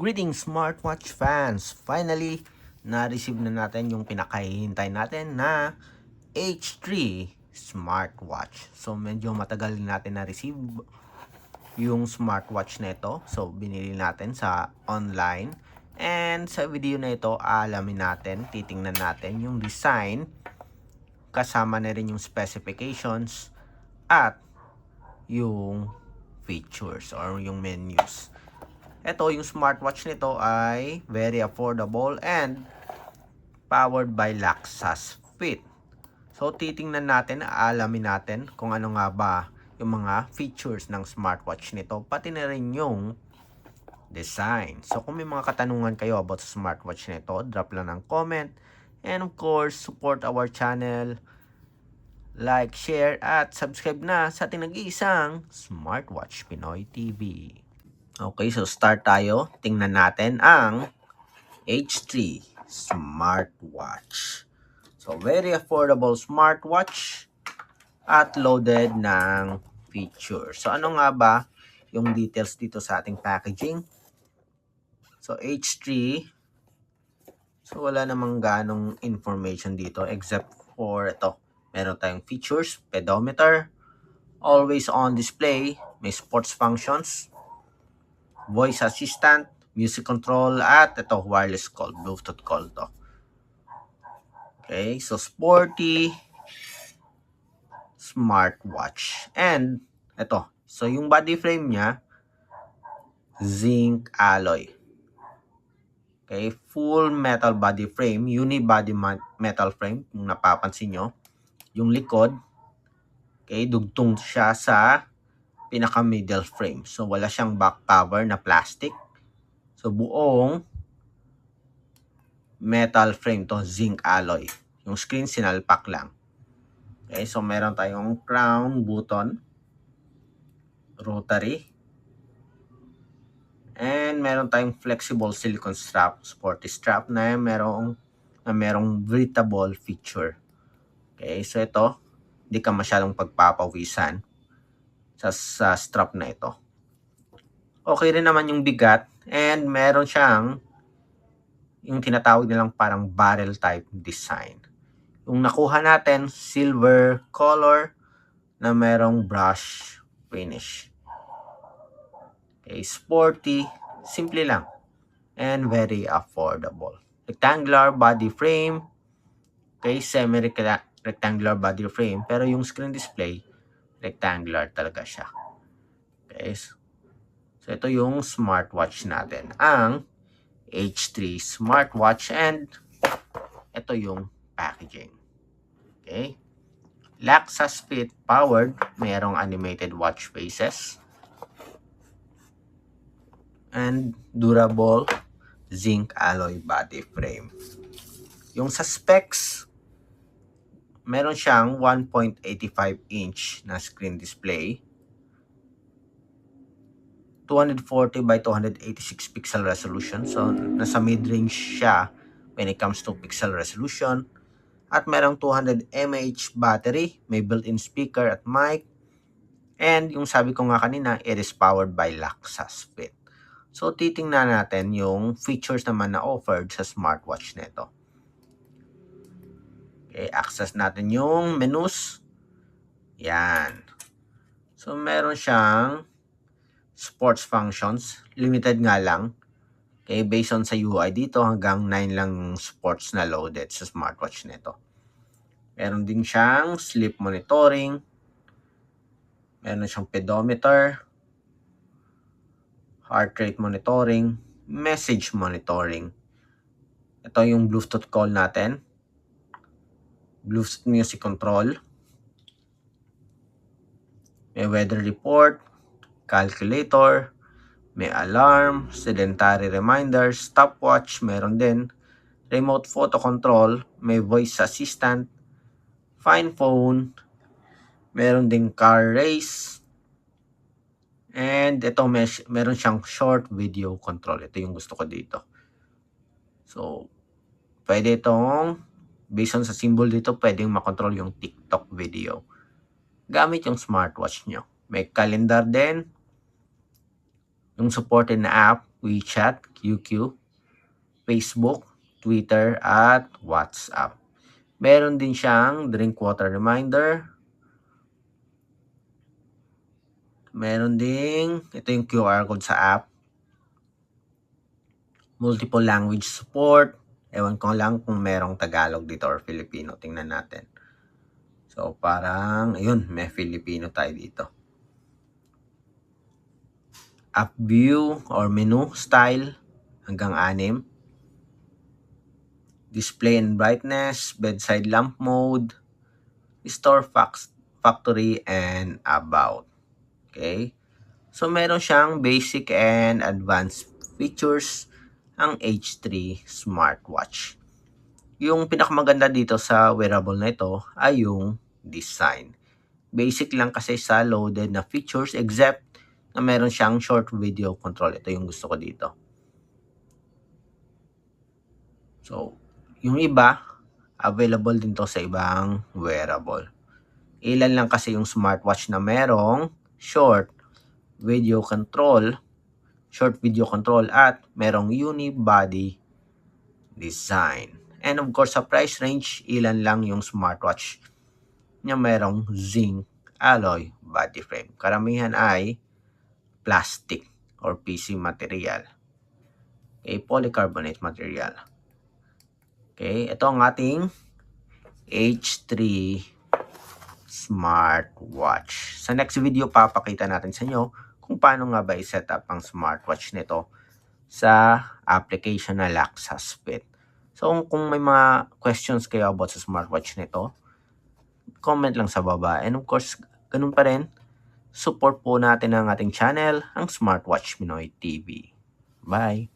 Greetings smartwatch fans! Finally, na-receive na natin yung pinakahihintay natin na H3 smartwatch. So medyo matagal natin na-receive yung smartwatch na ito. So binili natin sa online. And sa video na ito, alamin natin, titingnan natin yung design. Kasama na rin yung specifications at yung features or yung menus. Ito, yung smartwatch nito ay very affordable and powered by Laxas Fit. So, titingnan natin, alamin natin kung ano nga ba yung mga features ng smartwatch nito, pati na rin yung design. So, kung may mga katanungan kayo about sa smartwatch nito, drop lang ng comment. And of course, support our channel. Like, share, at subscribe na sa ating nag-iisang Smartwatch Pinoy TV. Okay, so start tayo. Tingnan natin ang H3 smartwatch. So, very affordable smartwatch at loaded ng features. So, ano nga ba yung details dito sa ating packaging? So, H3. So, wala namang ganong information dito except for ito. Meron tayong features, pedometer, always on display, may sports functions, voice assistant, music control, at ito, wireless call, Bluetooth call to. Okay, so sporty smartwatch. And ito, so yung body frame niya, zinc alloy. Okay, full metal body frame, unibody metal frame, kung napapansin nyo. Yung likod, okay, dugtong siya sa pinaka middle frame. So wala siyang back cover na plastic. So buong metal frame to, zinc alloy. Yung screen sinalpak lang. Okay, so meron tayong crown button, rotary, and meron tayong flexible silicone strap, sporty strap na merong breathable feature. Okay, so ito, hindi ka masyadong pagpapawisan sa strap na ito. Okay rin naman yung bigat, and meron siyang yung tinatawag nilang parang barrel type design. Yung nakuha natin, silver color na merong brush finish. Okay, sporty, simple lang, and very affordable. Rectangular body frame, okay, semi-rectangular body frame, pero yung screen display, rectangular talaga siya. Okay, so ito yung smartwatch natin, ang H3 smartwatch, and ito yung packaging. Okay, Laxas Fit powered, mayroong animated watch faces, and durable zinc alloy body frame. Yung sa specs, meron siyang 1.85 inch na screen display, 240 by 286 pixel resolution. So, nasa mid-range siya when it comes to pixel resolution. At merong 200 mAh battery, may built-in speaker at mic. And yung sabi ko nga kanina, it is powered by Laxas Fit. So, titingnan natin yung features naman na offered sa smartwatch nito. Okay, access natin yung menus. Yan. So, meron siyang sports functions. Limited nga lang. Okay, based on sa UI dito, hanggang 9 lang sports na loaded sa smartwatch nito. Meron din siyang sleep monitoring. Meron siyang pedometer, heart rate monitoring, message monitoring. Ito yung Bluetooth call natin. Bluetooth music control. May weather report, calculator, may alarm, sedentary reminder, stopwatch, meron din. Remote photo control, may voice assistant, find phone, meron din car race, and ito meron siyang short video control. Ito yung gusto ko dito. So, pwede itong, based on sa symbol dito, pwedeng makontrol yung TikTok video gamit yung smartwatch nyo. May calendar din, yung supported na app, WeChat, QQ, Facebook, Twitter, at WhatsApp. Meron din siyang drink water reminder. Meron ding, ito yung QR code sa app. Multiple language support. Ewan ko lang kung merong Tagalog dito or Filipino. Tingnan natin. So, parang, ayun, may Filipino tayo dito. App view or menu style, hanggang 6. Display and brightness, bedside lamp mode, store factory, and about. Okay? So, meron siyang basic and advanced features ang H3 smartwatch. Yung pinakamaganda dito sa wearable na ito ay yung design. Basic lang kasi sa loaded na features except na meron siyang short video control. Ito yung gusto ko dito. So, yung iba, available din to sa ibang wearable. Ilan lang kasi yung smartwatch na merong short video control at merong unibody design. And of course, sa price range, ilan lang yung smartwatch na merong zinc alloy body frame. Karamihan ay plastic or PC material. Okay, polycarbonate material. Okay, ito ang ating H3 smartwatch. Sa next video, papakita natin sa inyo kung paano nga ba i-set up ang smartwatch nito sa application na Laxaspit. So, kung may mga questions kayo about sa smartwatch nito, comment lang sa baba. And of course, ganun pa rin, support po natin ang ating channel, ang Smartwatch Pinoy TV. Bye!